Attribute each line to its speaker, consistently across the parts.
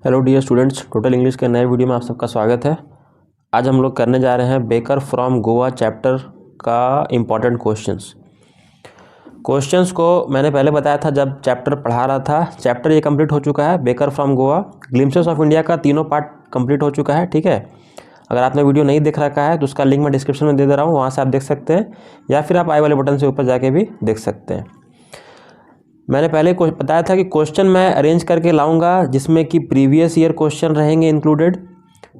Speaker 1: Hello dear students, total English के नए video में आप सबका स्वागत है। आज हम लोग करने जा रहे हैं बेकर फ्रॉम गोवा चैप्टर का इम्पॉर्टेंट क्वेश्चंस को मैंने पहले बताया था जब चैप्टर पढ़ा रहा था। चैप्टर ये कंप्लीट हो चुका है, baker from Goa glimpses of India का तीनों पार्ट कंप्लीट हो चुका है। ठीक है, अगर आपने वीडियो नहीं देख रखा है तो उसका लिंक मैं डिस्क्रिप्शन में दे दे रहा हूँ, वहाँ से आप देख सकते हैं, या फिर आप आई वाले बटन से ऊपर जाके भी देख सकते हैं। मैंने पहले बताया था कि क्वेश्चन मैं अरेंज करके लाऊंगा जिसमें कि प्रीवियस ईयर क्वेश्चन रहेंगे इंक्लूडेड,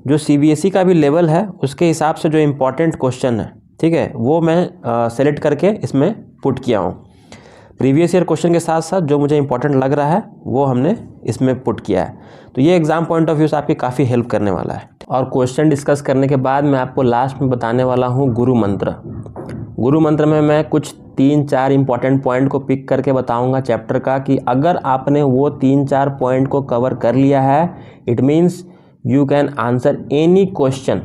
Speaker 1: जो सीबीएसई का भी लेवल है उसके हिसाब से जो इम्पोर्टेंट क्वेश्चन है, ठीक है, वो मैं सेलेक्ट करके इसमें पुट किया हूँ। प्रीवियस ईयर क्वेश्चन के साथ साथ जो मुझे इंपॉर्टेंट लग रहा है वो हमने इसमें पुट किया है, तो ये एग्जाम पॉइंट ऑफ व्यू से आपकी काफ़ी हेल्प करने वाला है। और क्वेश्चन डिस्कस करने के बाद मैं आपको लास्ट में बताने वाला हूँ गुरु मंत्र। गुरु मंत्र में मैं कुछ 3-4 इंपॉर्टेंट पॉइंट को पिक करके बताऊंगा चैप्टर का, कि अगर आपने वो 3-4 पॉइंट को कवर कर लिया है, it means you can answer any question.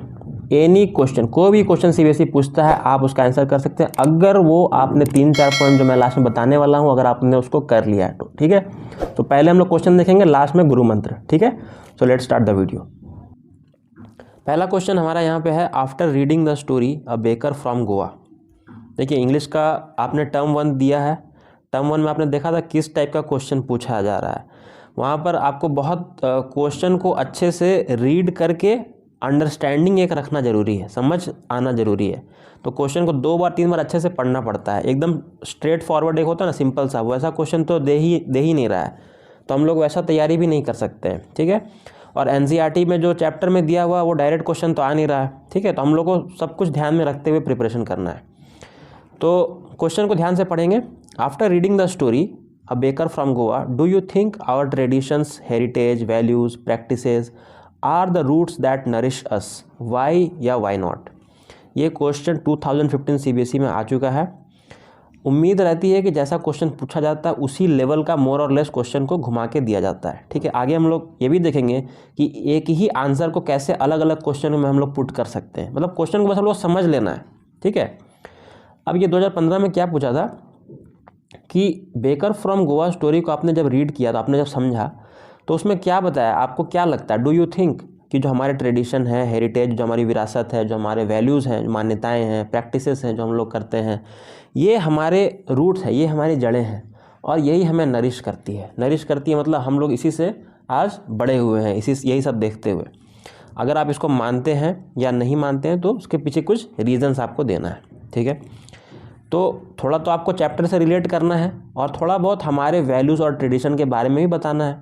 Speaker 1: कोई भी क्वेश्चन सीबीएसई पूछता है आप उसका आंसर कर सकते हैं, अगर वो आपने 3-4 पॉइंट जो मैं लास्ट में बताने वाला हूँ अगर आपने उसको कर लिया है तो। ठीक है, तो पहले हम लोग क्वेश्चन देखेंगे, लास्ट में गुरु मंत्र। ठीक है, so let's start the video. पहला क्वेश्चन हमारा यहाँ पे है, after reading the story a baker from Goa. देखिए, इंग्लिश का आपने टर्म 1 दिया है। टर्म 1 में आपने देखा था किस टाइप का क्वेश्चन पूछा जा रहा है। वहाँ पर आपको बहुत क्वेश्चन को अच्छे से रीड करके अंडरस्टैंडिंग एक रखना ज़रूरी है, समझ आना ज़रूरी है। तो क्वेश्चन को 2 बार 3 बार अच्छे से पढ़ना पड़ता है। एकदम स्ट्रेट फॉरवर्ड एक होता है ना, सिंपल सा, वैसा क्वेश्चन तो दे ही नहीं रहा है, तो हम लोग वैसा तैयारी भी नहीं कर सकते हैं। ठीक है, और एनसीईआरटी में जो चैप्टर में दिया हुआ वो डायरेक्ट क्वेश्चन तो आ नहीं रहा है। ठीक है, तो हम लोग को सब कुछ ध्यान में रखते हुए प्रिपरेशन करना है। तो क्वेश्चन को ध्यान से पढ़ेंगे। After reading the story a baker from Goa, do you think our traditions, heritage, values, practices are the roots that nourish us, why or why not. ये क्वेश्चन 2015 सीबीएसई में आ चुका है। उम्मीद रहती है कि जैसा क्वेश्चन पूछा जाता है उसी लेवल का मोर और लेस क्वेश्चन को घुमा के दिया जाता है। ठीक है, आगे हम लोग ये भी देखेंगे कि एक ही आंसर को कैसे अलग अलग क्वेश्चन में हम लोग पुट कर सकते हैं, मतलब क्वेश्चन को बस हम लोग समझ लेना है। ठीक है, अब ये 2015 में क्या पूछा था कि बेकर फ्रॉम गोवा स्टोरी को आपने जब रीड किया, तो आपने जब समझा, तो उसमें क्या बताया, आपको क्या लगता है, डू यू थिंक कि जो हमारे ट्रेडिशन है, हेरिटेज, जो हमारी विरासत है, जो हमारे वैल्यूज़ हैं, मान्यताएं हैं, प्रैक्टिसेस हैं जो हम लोग करते हैं, ये हमारे रूट्स है, ये हमारी जड़ें हैं, और यही हमें नरिश करती है। मतलब हम लोग इसी से आज बड़े हुए हैं, यही सब देखते हुए। अगर आप इसको मानते हैं या नहीं मानते हैं तो उसके पीछे कुछ रीजंस आपको देना है। ठीक है, तो थोड़ा तो आपको चैप्टर से रिलेट करना है और थोड़ा बहुत हमारे वैल्यूज़ और ट्रेडिशन के बारे में भी बताना है,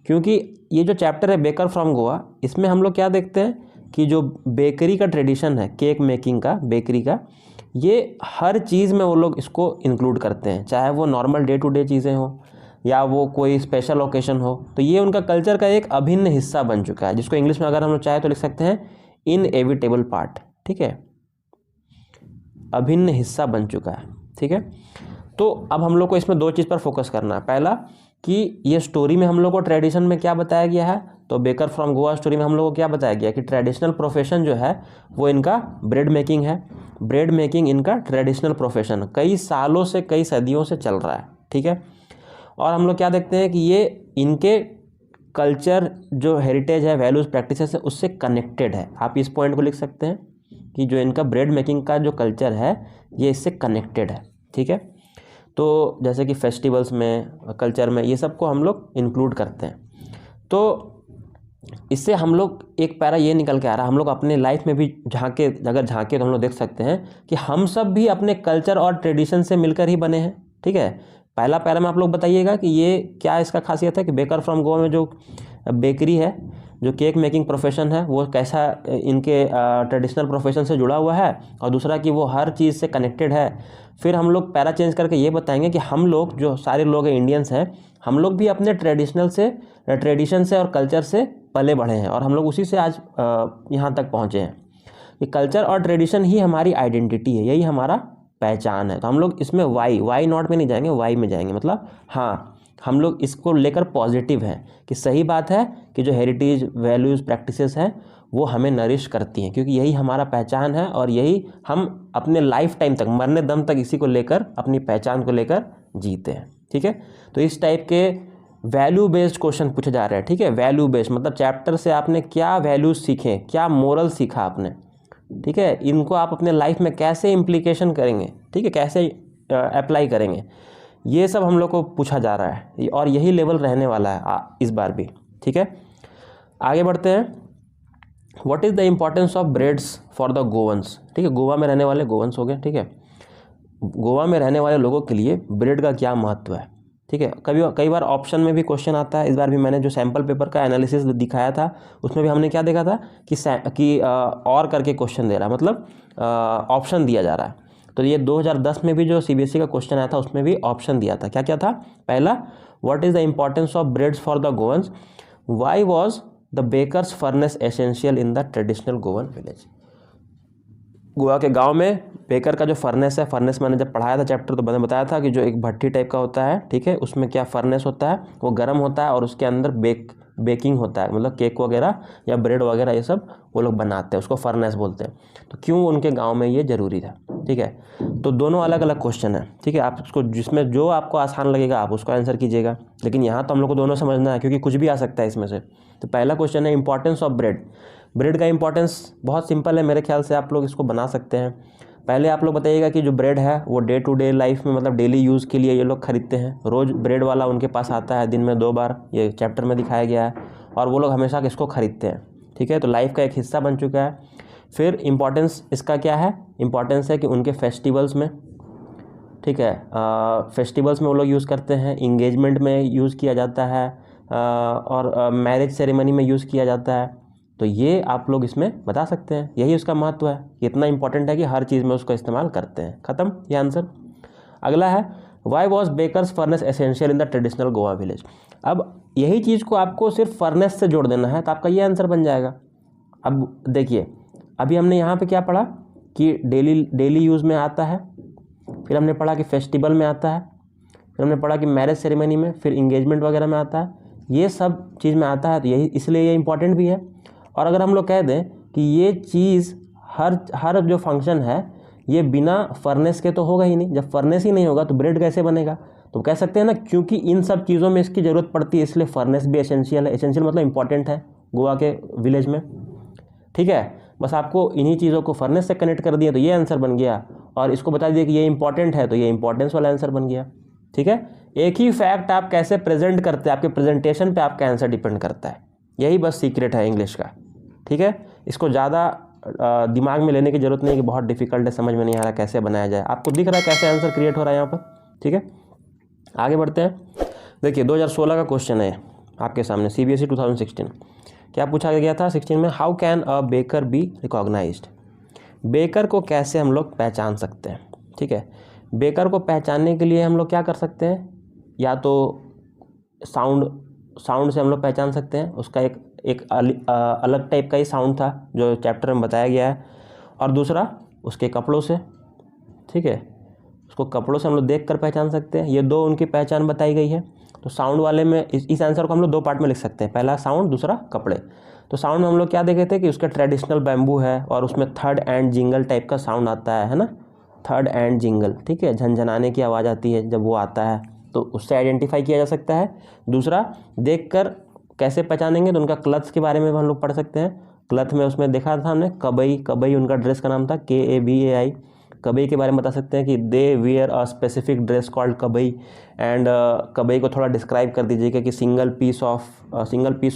Speaker 1: क्योंकि ये जो चैप्टर है बेकर फ्रॉम गोवा, इसमें हम लोग क्या देखते हैं कि जो बेकरी का ट्रेडिशन है, केक मेकिंग का, बेकरी का, ये हर चीज़ में वो लोग इसको इंक्लूड करते हैं, चाहे वो नॉर्मल डे टू डे चीज़ें हो या वो कोई स्पेशल ओकेशन हो। तो ये उनका कल्चर का एक अभिन्न हिस्सा बन चुका है, जिसको इंग्लिश में अगर हम लोग चाहे तो लिख सकते हैं इनएविटेबल पार्ट। ठीक है, अभिन्न हिस्सा बन चुका है। ठीक है, तो अब हम लोग को इसमें 2 चीज़ पर फोकस करना है। पहला कि ये स्टोरी में हम लोग को ट्रेडिशन में क्या बताया गया है, तो बेकर फ्रॉम गोवा स्टोरी में हम लोग को क्या बताया गया कि ट्रेडिशनल प्रोफेशन जो है वो इनका ब्रेड मेकिंग है। ब्रेड मेकिंग इनका ट्रेडिशनल प्रोफेशन कई सालों से, कई सदियों से चल रहा है। ठीक है, और हम लोग क्या देखते हैं कि ये इनके कल्चर, जो हेरिटेज है, वैल्यूज़, प्रैक्टिसेस है, उससे कनेक्टेड है। आप इस पॉइंट को लिख सकते हैं कि जो इनका ब्रेड मेकिंग का जो कल्चर है ये इससे कनेक्टेड है। ठीक है, तो जैसे कि फेस्टिवल्स में, कल्चर में, ये सब को हम लोग इंक्लूड करते हैं। तो इससे हम लोग एक पैरा ये निकल के आ रहा है, हम लोग अपने लाइफ में भी अगर झांके तो हम लोग देख सकते हैं कि हम सब भी अपने कल्चर और ट्रेडिशन से मिलकर ही बने हैं। ठीक है, पहला पैरा में आप लोग बताइएगा कि ये क्या इसका खासियत है कि बेकर फ्रॉम गोवा में जो बेकरी है, जो केक मेकिंग प्रोफेशन है, वो कैसा इनके ट्रेडिशनल प्रोफेशन से जुड़ा हुआ है, और दूसरा कि वो हर चीज़ से कनेक्टेड है। फिर हम लोग पैरा चेंज करके ये बताएंगे कि हम लोग, जो सारे लोग हैं, इंडियंस हैं, हम लोग भी अपने ट्रेडिशन से और कल्चर से पले बढ़े हैं, और हम लोग उसी से आज यहाँ तक पहुँचे हैं। कि कल्चर और ट्रेडिशन ही हमारी आइडेंटिटी है, यही हमारा पहचान है। तो हम लोग इसमें वाई नॉट में नहीं जाएंगे, वाई में जाएंगे, मतलब हाँ, हम लोग इसको लेकर पॉजिटिव हैं कि सही बात है कि जो हेरिटेज, वैल्यूज़, प्रैक्टिसेस हैं वो हमें नरिश करती हैं, क्योंकि यही हमारा पहचान है और यही हम अपने लाइफ टाइम तक, मरने दम तक इसी को लेकर, अपनी पहचान को लेकर जीते हैं। ठीक है, तो इस टाइप के वैल्यू बेस्ड क्वेश्चन पूछे जा रहे हैं, ठीक है। वैल्यू बेस्ड मतलब चैप्टर से आपने क्या वैल्यूज सीखे, क्या मोरल सीखा आपने, ठीक है, इनको आप अपने लाइफ में कैसे इम्प्लीकेशन करेंगे, ठीक है, कैसे अप्लाई करेंगे, ये सब हम लोग को पूछा जा रहा है और यही लेवल रहने वाला है इस बार भी, ठीक है। आगे बढ़ते हैं। What is the importance of breads for the गोवंस, ठीक है, गोवा में रहने वाले गोवंस हो गए, ठीक है। गोवा में रहने वाले लोगों के लिए ब्रेड का क्या महत्व है, ठीक है। कई बार ऑप्शन में भी क्वेश्चन आता है। इस बार भी मैंने जो सैम्पल पेपर का एनालिसिस दिखाया था उसमें भी हमने क्या देखा था कि और करके क्वेश्चन दे रहा है, मतलब ऑप्शन दिया जा रहा है। तो ये 2010 में भी जो सीबीएसई का क्वेश्चन आया था उसमें भी ऑप्शन दिया था। क्या क्या था? पहला, what is the importance of breads for the Goans, why was the baker's furnace essential in the traditional Goan village. Goa के गांव में बेकर का जो फर्नेस है, फर्नेस मैंने जब पढ़ाया था चैप्टर तो मैंने बताया था कि जो एक भट्टी टाइप का होता है, ठीक है, उसमें क्या फर्नेस होता है, वो गर्म होता है और उसके अंदर बेकिंग होता है, मतलब केक वगैरह या ब्रेड वगैरह ये सब वो लोग बनाते हैं, उसको फर्नेस बोलते हैं। तो क्यों उनके गांव में ये ज़रूरी था, ठीक है। तो दोनों अलग अलग क्वेश्चन है, ठीक है। आप उसको जिसमें जो आपको आसान लगेगा आप उसको आंसर कीजिएगा, लेकिन यहाँ तो हम लोग को दोनों समझना है क्योंकि कुछ भी आ सकता है इसमें से। तो पहला क्वेश्चन है इंपॉर्टेंस ऑफ ब्रेड। ब्रेड का इंपॉर्टेंस बहुत सिंपल है, मेरे ख्याल से आप लोग इसको बना सकते हैं। पहले आप लोग बताइएगा कि जो ब्रेड है वो डे टू डे लाइफ में, मतलब डेली यूज़ के लिए ये लोग खरीदते हैं। रोज़ ब्रेड वाला उनके पास आता है, दिन में 2 बार, ये चैप्टर में दिखाया गया है, और वो लोग हमेशा इसको खरीदते हैं, ठीक है। तो लाइफ का एक हिस्सा बन चुका है। फिर इम्पॉर्टेंस इसका क्या है? इम्पॉर्टेंस है कि उनके फेस्टिवल्स में, ठीक है, फेस्टिवल्स में वो लोग यूज़ करते हैं, इंगेजमेंट में यूज़ किया जाता है, और मैरिज सेरेमनी में यूज़ किया जाता है। तो ये आप लोग इसमें बता सकते हैं, यही उसका महत्व है। इतना इंपॉर्टेंट है कि हर चीज़ में उसका इस्तेमाल करते हैं। ख़त्म ये आंसर। अगला है, why was baker's furnace essential in the traditional Goa village. अब यही चीज़ को आपको सिर्फ फर्नेस से जोड़ देना है तो आपका ये आंसर बन जाएगा। अब देखिए, अभी हमने यहाँ पे क्या पढ़ा कि डेली यूज़ में आता है, फिर हमने पढ़ा कि फेस्टिवल में आता है, फिर हमने पढ़ा कि मैरिज सेरेमनी में, फिर इंगेजमेंट वगैरह में आता है, ये सब चीज़ में आता है। तो यही इसलिए ये इंपॉर्टेंट भी है। और अगर हम लोग कह दें कि ये चीज़ हर जो फंक्शन है ये बिना फर्नेस के तो होगा ही नहीं, जब फर्नेस ही नहीं होगा तो ब्रेड कैसे बनेगा? तो कह सकते हैं ना, क्योंकि इन सब चीज़ों में इसकी ज़रूरत पड़ती है इसलिए फर्नेस भी एसेंशियल है। एसेंशियल मतलब इंपॉर्टेंट है गोवा के विलेज में, ठीक है। बस आपको इन्हीं चीज़ों को फर्नेस से कनेक्ट कर दिया तो ये आंसर बन गया, और इसको बता दिया कि ये इंपॉर्टेंट है तो ये इंपॉर्टेंस वाला आंसर बन गया, ठीक है। एक ही फैक्ट आप कैसे प्रेजेंट करते हैं, आपके प्रेजेंटेशन पे आपका आंसर डिपेंड करता है। यही बस सीक्रेट है इंग्लिश का, ठीक है। इसको ज़्यादा दिमाग में लेने की ज़रूरत नहीं है कि बहुत डिफिकल्ट है, समझ में नहीं आ रहा कैसे बनाया जाए। आपको दिख रहा है कैसे आंसर क्रिएट हो रहा है यहाँ पर, ठीक है। आगे बढ़ते हैं। देखिए 2016 का क्वेश्चन है आपके सामने, CBSE 2016। क्या पूछा गया था 16 में? How can a baker be recognised. Baker को कैसे हम लोग पहचान सकते हैं, ठीक है। बेकर को पहचानने के लिए हम लोग क्या कर सकते हैं? या तो साउंड से हम लोग पहचान सकते हैं, उसका एक अलग टाइप का ही साउंड था जो चैप्टर में बताया गया है। और दूसरा उसके कपड़ों से, ठीक है, उसको कपड़ों से हम लोग देख कर पहचान सकते हैं। ये 2 उनकी पहचान बताई गई है। तो साउंड वाले में इस आंसर को हम लोग 2 पार्ट में लिख सकते हैं, पहला साउंड, दूसरा कपड़े। तो साउंड में हम लोग क्या देखे थे कि उसका ट्रेडिशनल बैम्बू है और उसमें थर्ड एंड जिंगल टाइप का साउंड आता है ना, थर्ड एंड जिंगल, ठीक है, झनझनाने की आवाज़ आती है जब वो आता है, तो उससे आइडेंटिफाई किया जा सकता है। दूसरा, देखकर कैसे पहचानेंगे, तो उनका क्लथ्स के बारे में हम लोग पढ़ सकते हैं। क्लथ में उसमें देखा था हमने कबई उनका ड्रेस का नाम था, KABAI। कबई के बारे में बता सकते हैं कि they wear a specific dress called कबई। एंड कबई को थोड़ा डिस्क्राइब कर दीजिएगा कि सिंगल पीस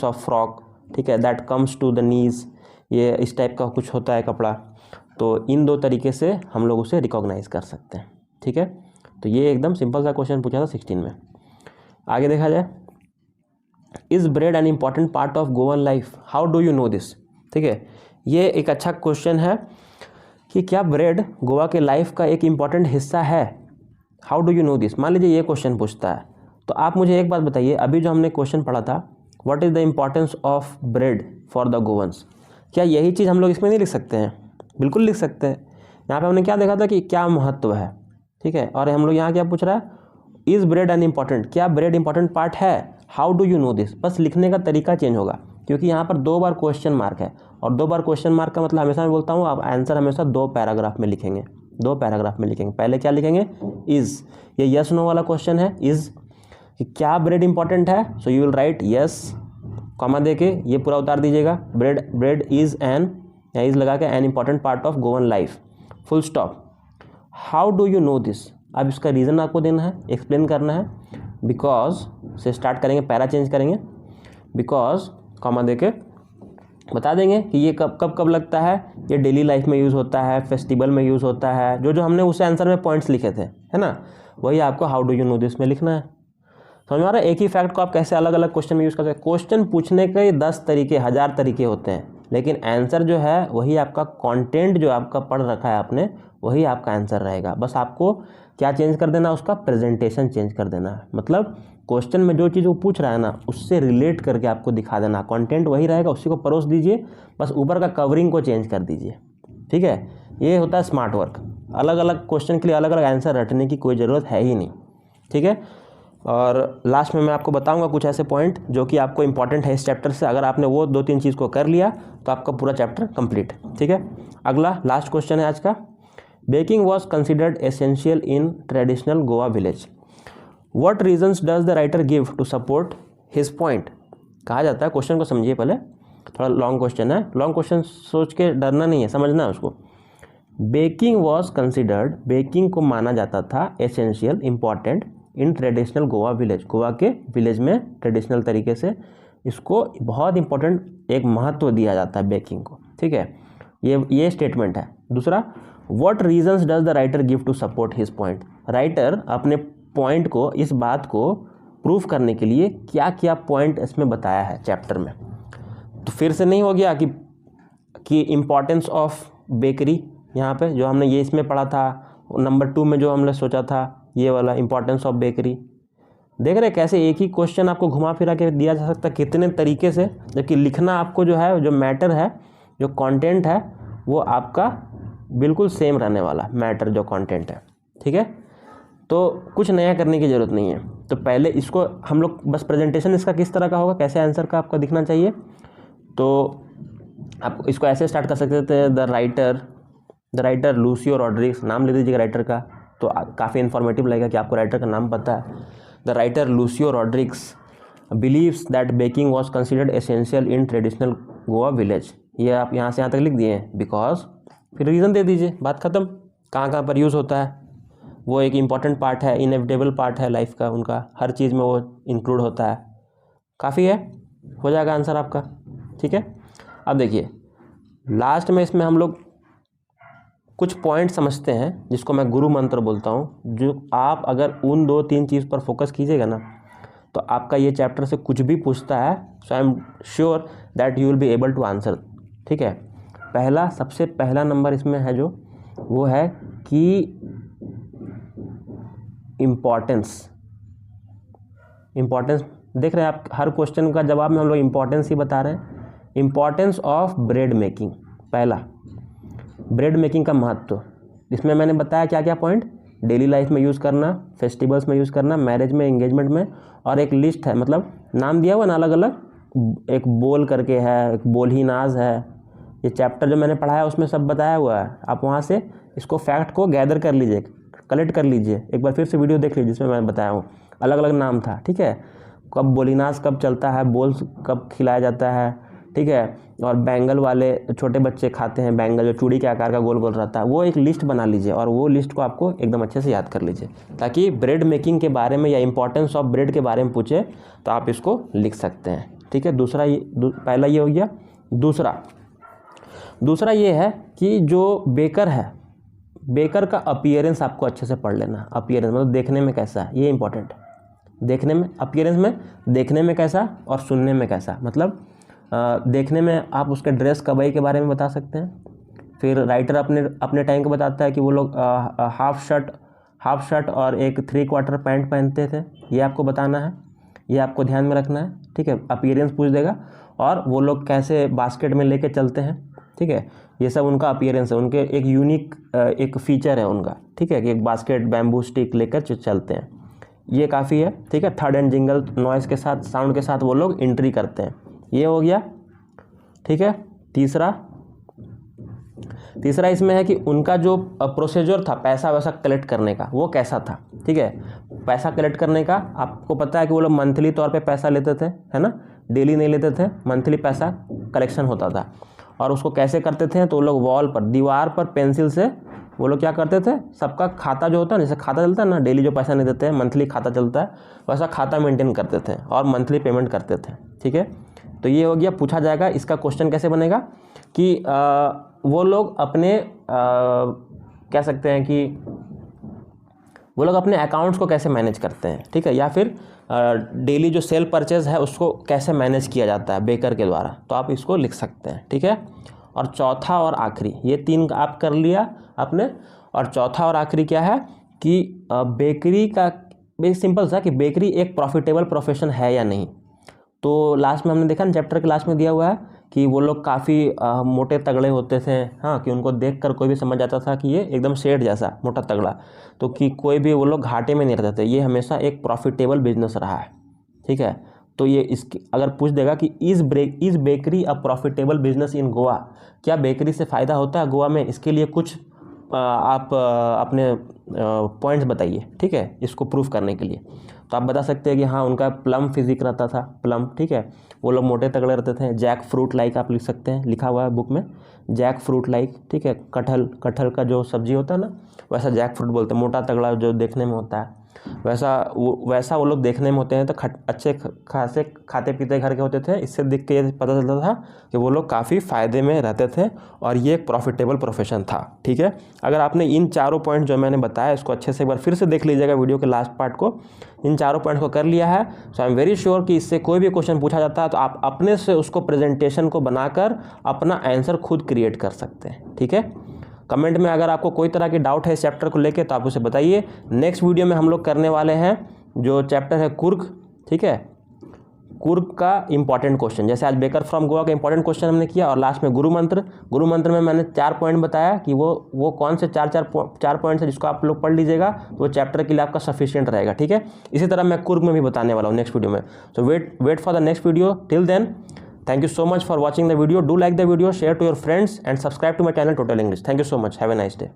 Speaker 1: ऑफ फ्रॉक, ठीक है, that comes to the knees, ये इस टाइप का कुछ होता है कपड़ा। तो इन 2 तरीके से हम लोग उसे रिकॉग्नाइज कर सकते हैं, ठीक है। तो ये एकदम सिंपल सा क्वेश्चन पूछा था 16 में। आगे देखा जाए, is bread N important part of Goan life, how do you know this, ठीक है। ये एक अच्छा क्वेश्चन है कि क्या ब्रेड गोवा के लाइफ का एक इम्पॉर्टेंट हिस्सा है, how do you know this. मान लीजिए ये क्वेश्चन पूछता है तो आप मुझे एक बात बताइए, अभी जो हमने क्वेश्चन पढ़ा था what is the importance of bread for the गोवंस, क्या यही चीज़ हम लोग इसमें नहीं लिख सकते हैं? बिल्कुल लिख सकते हैं। यहाँ पे हमने क्या देखा था कि क्या महत्व है, ठीक है, और हम लोग यहाँ क्या पूछ रहा है, इज़ ब्रेड एन इम्पॉर्टेंट, क्या ब्रेड इंपॉर्टेंट पार्ट है, how do you know this. बस लिखने का तरीका चेंज होगा क्योंकि यहाँ पर 2 बार क्वेश्चन मार्क है, और 2 बार क्वेश्चन मार्क का मतलब हमेशा मैं बोलता हूँ आप आंसर हमेशा 2 पैराग्राफ में लिखेंगे, 2 पैराग्राफ में लिखेंगे। पहले क्या लिखेंगे, इज़, ये यस नो वाला क्वेश्चन है, इज़ कि क्या ब्रेड इंपॉर्टेंट है, so you will write yes, comma दे के ये पूरा उतार दीजिएगा, ब्रेड इज़ एन, या इज़ लगा के an important part of Goan life, full stop. How do you know this, अब इसका रीज़न आपको देना है, एक्सप्लेन करना है। बिकॉज से स्टार्ट करेंगे, पैरा चेंज करेंगे, बिकॉज कॉमा दे के बता देंगे कि ये कब कब कब लगता है, ये डेली लाइफ में यूज़ होता है, फेस्टिवल में यूज़ होता है, जो जो हमने उस आंसर में पॉइंट्स लिखे थे, है ना, वही आपको how do you know this में लिखना है। समझ में आ रहा है? एक ही फैक्ट को आप कैसे अलग अलग क्वेश्चन में यूज़ कर सकते हैं। क्वेश्चन पूछने के 10 तरीके, 1000 तरीके होते हैं, लेकिन आंसर जो है वही आपका कंटेंट जो आपका पढ़ रखा है आपने, वही आपका आंसर रहेगा। बस आपको क्या चेंज कर देना, उसका प्रेजेंटेशन चेंज कर देना है। मतलब क्वेश्चन में जो चीज़ वो पूछ रहा है ना, उससे रिलेट करके आपको दिखा देना, कंटेंट वही रहेगा, उसी को परोस दीजिए, बस ऊपर का कवरिंग को चेंज कर दीजिए। ठीक है, ये होता है स्मार्ट वर्क। अलग अलग क्वेश्चन के लिए अलग अलग आंसर रटने की कोई ज़रूरत है ही नहीं। ठीक है, और लास्ट में मैं आपको बताऊंगा कुछ ऐसे पॉइंट जो कि आपको इंपॉर्टेंट है इस चैप्टर से। अगर आपने वो 2-3 चीज़ को कर लिया तो आपका पूरा चैप्टर कंप्लीट। ठीक है, अगला लास्ट क्वेश्चन है आज का। Baking was considered essential in traditional Goa village, what reasons does the writer give to support his point. कहा जाता है, क्वेश्चन को समझिए पहले, थोड़ा लॉन्ग क्वेश्चन है, लॉन्ग क्वेश्चन सोच के डरना नहीं है, समझना है उसको। बेकिंग वॉज कंसिडर्ड, बेकिंग को माना जाता था essential, important in traditional Goa village, Goa के विलेज में ट्रेडिशनल तरीके से इसको बहुत इंपॉर्टेंट एक महत्व दिया जाता है बेकिंग को। ठीक है, ये स्टेटमेंट है। दूसरा, what reasons does the writer give to support his point, writer अपने पॉइंट को, इस बात को प्रूफ करने के लिए क्या क्या पॉइंट इसमें बताया है चैप्टर में। तो फिर से नहीं हो गया कि इम्पॉर्टेंस ऑफ बेकरी, यहाँ पे जो हमने ये इसमें पढ़ा था, नंबर 2 में जो हमने सोचा था ये वाला इम्पॉर्टेंस ऑफ बेकरी। देख रहे कैसे एक ही क्वेश्चन आपको घुमा फिरा के दिया जा सकता है कितने तरीके से, जबकि लिखना आपको जो है, जो मैटर है, जो कंटेंट है, वो आपका बिल्कुल सेम रहने वाला मैटर, जो कंटेंट है। ठीक है, तो कुछ नया करने की ज़रूरत नहीं है। तो पहले इसको हम लोग बस प्रेजेंटेशन इसका किस तरह का होगा, कैसे आंसर का आपका दिखना चाहिए, तो आप इसको ऐसे स्टार्ट कर सकते थे, द राइटर लूसियो रॉड्रिग्स, नाम ले दीजिएगा राइटर का, तो काफ़ी इन्फॉर्मेटिव लगेगा कि आपको राइटर का नाम पता है। The writer Lucio Rodrigues believes that baking was considered essential in traditional Goa village, ये आप यहाँ से यहाँ तक लिख दिए हैं, बिकॉज, फिर रीज़न दे दीजिए, बात ख़त्म। कहाँ कहाँ पर यूज़ होता है, वो एक इम्पॉर्टेंट पार्ट है, इनएविटेबल पार्ट है लाइफ का, उनका हर चीज़ में वो इंक्लूड होता है। काफ़ी है, हो जाएगा आंसर आपका। ठीक है, अब देखिए लास्ट में इसमें हम लोग कुछ पॉइंट समझते हैं जिसको मैं गुरु मंत्र बोलता हूँ, जो आप अगर उन 2-3 चीज़ पर फोकस कीजिएगा ना, तो आपका ये चैप्टर से कुछ भी पूछता है, so I am sure that you will be able to answer. ठीक है, सबसे पहला नंबर इसमें है जो, वो है कि इम्पॉर्टेंस देख रहे हैं आप, हर क्वेश्चन का जवाब में हम लोग इम्पॉर्टेंस ही बता रहे हैं। इम्पॉर्टेंस ऑफ ब्रेड मेकिंग, पहला ब्रेड मेकिंग का महत्व, इसमें मैंने बताया क्या क्या पॉइंट, डेली लाइफ में यूज़ करना, फेस्टिवल्स में यूज़ करना, मैरिज में, एंगेजमेंट में, और एक लिस्ट है, मतलब नाम दिया हुआ ना अलग अलग, एक बोल करके है, एक बोल ही नाज है, ये चैप्टर जो मैंने पढ़ा है उसमें सब बताया हुआ है। आप वहाँ से इसको फैक्ट को गैदर कर लीजिए, कलेक्ट कर लीजिए, एक बार फिर से वीडियो देख लीजिए जिसमें मैं बताया हूँ, अलग अलग नाम था। ठीक है, कब बोलीनाज कब चलता है, बोल कब खिलाया जाता है, ठीक है, और बैंगल वाले छोटे बच्चे खाते हैं बैंगल, जो चूड़ी के आकार का गोल गोल रहता है, वो एक लिस्ट बना लीजिए और वो लिस्ट को आपको एकदम अच्छे से याद कर लीजिए, ताकि ब्रेड मेकिंग के बारे में या इंपॉर्टेंस ऑफ ब्रेड के बारे में पूछे तो आप इसको लिख सकते हैं। ठीक है, दूसरा ये, पहला ये हो गया। दूसरा ये है कि जो बेकर है, बेकर का अपीयरेंस आपको अच्छे से पढ़ लेना। अपीयरेंस मतलब देखने में कैसा है, ये इंपॉर्टेंट है। देखने में, अपीयरेंस में देखने में कैसा और सुनने में कैसा, मतलब देखने में आप उसके ड्रेस कबाई के बारे में बता सकते हैं। फिर राइटर अपने टाइम को बताता है कि वो लोग हाफ शर्ट और एक 3/4 पैंट पहनते थे, ये आपको बताना है, ये आपको ध्यान में रखना है। ठीक है, अपीयरेंस पूछ देगा, और वो लोग कैसे बास्केट में लेके चलते हैं। ठीक है, ये सब उनका अपीयरेंस है, उनके एक यूनिक एक फीचर है उनका। ठीक है, कि एक बास्केट बैम्बू स्टिक लेकर चलते हैं, ये काफ़ी है। ठीक है, थर्ड एंड जिंगल नॉइज़ के साथ, साउंड के साथ वो लोग एंट्री करते हैं, ये हो गया। ठीक है, तीसरा इसमें है कि उनका जो प्रोसीजर था पैसा वैसा कलेक्ट करने का, वो कैसा था। ठीक है, पैसा कलेक्ट करने का, आपको पता है कि वो लोग मंथली तौर पे पैसा लेते थे, है ना, डेली नहीं लेते थे, मंथली पैसा कलेक्शन होता था। और उसको कैसे करते थे, तो वो लोग वॉल पर, दीवार पर पेंसिल से वो लोग क्या करते थे, सबका खाता जो होता है, जैसे खाता चलता है ना, डेली जो पैसा नहीं देते हैं, मंथली खाता चलता है, वैसा खाता मेंटेन करते थे और मंथली पेमेंट करते थे। ठीक है, तो ये हो गया। पूछा जाएगा इसका क्वेश्चन कैसे बनेगा कि वो लोग अपने कह सकते हैं कि वो लोग अपने अकाउंट्स को कैसे मैनेज करते हैं, ठीक है, या फिर डेली जो सेल परचेज है उसको कैसे मैनेज किया जाता है बेकर के द्वारा, तो आप इसको लिख सकते हैं। ठीक है, और चौथा और आखिरी, ये 3 आप कर लिया आपने। और चौथा और आखिरी क्या है कि बेकरी का बेसिक सिंपल सा कि बेकरी एक प्रॉफिटेबल प्रोफेशन है या नहीं। तो लास्ट में हमने देखा ना, चैप्टर के लास्ट में दिया हुआ है कि वो लोग काफ़ी मोटे तगड़े होते थे, हाँ, कि उनको देखकर कोई भी समझ जाता था कि ये एकदम शेड जैसा मोटा तगड़ा, तो कि कोई भी वो लोग घाटे में नहीं रहते थे, ये हमेशा एक प्रॉफिटेबल बिजनेस रहा है। ठीक है, तो ये इसकी अगर पूछ देगा कि is bakery a profitable business in Goa, क्या बेकरी से फ़ायदा होता है गोवा में, इसके लिए कुछ आप अपने पॉइंट्स बताइए। ठीक है, इसको प्रूफ करने के लिए तो आप बता सकते हैं कि हाँ, उनका प्लम फिजिक रहता था, प्लम, ठीक है, वो लोग मोटे तगड़े रहते थे। जैक फ्रूट लाइक आप लिख सकते हैं, लिखा हुआ है बुक में, जैक फ्रूट लाइक, ठीक है, कटहल का जो सब्जी होता है ना, वैसा जैक फ्रूट बोलते हैं, मोटा तगड़ा जो देखने में होता है, वैसा वो लोग देखने में होते हैं। तो अच्छे खासे खाते पीते घर के होते थे, इससे देख के ये पता चलता था कि वो लोग काफ़ी फ़ायदे में रहते थे और ये एक प्रॉफिटेबल प्रोफेशन था। ठीक है, अगर आपने इन चारों पॉइंट जो मैंने बताया इसको अच्छे से एक बार फिर से देख लीजिएगा वीडियो के लास्ट पार्ट को, इन चारों पॉइंट को कर लिया है, so I am very sure कि इससे कोई भी क्वेश्चन पूछा जाता है तो आप अपने से उसको प्रेजेंटेशन को बनाकर अपना आंसर खुद क्रिएट कर सकते हैं। ठीक है, कमेंट में अगर आपको कोई तरह की डाउट है इस चैप्टर को लेके तो आप उसे बताइए। नेक्स्ट वीडियो में हम लोग करने वाले हैं जो चैप्टर है कुर्ग। ठीक है, कुर्ग का इंपॉर्टेंट क्वेश्चन, जैसे आज बेकर फ्रॉम गोवा का इंपॉर्टेंट क्वेश्चन हमने किया, और लास्ट में गुरु मंत्र में मैंने 4 पॉइंट बताया कि वो कौन से 4 पॉइंट है जिसको आप लोग पढ़ लीजिएगा तो वो चैप्टर के लिए आपका सफिशिएंट रहेगा। ठीक है, इसी तरह मैं कुर्ग में भी बताने वाला हूँ नेक्स्ट वीडियो में। So wait for the next video, till then thank you so much for watching the video. Do like the video, share to your friends and subscribe to my channel Total English. Thank you so much. Have a nice day.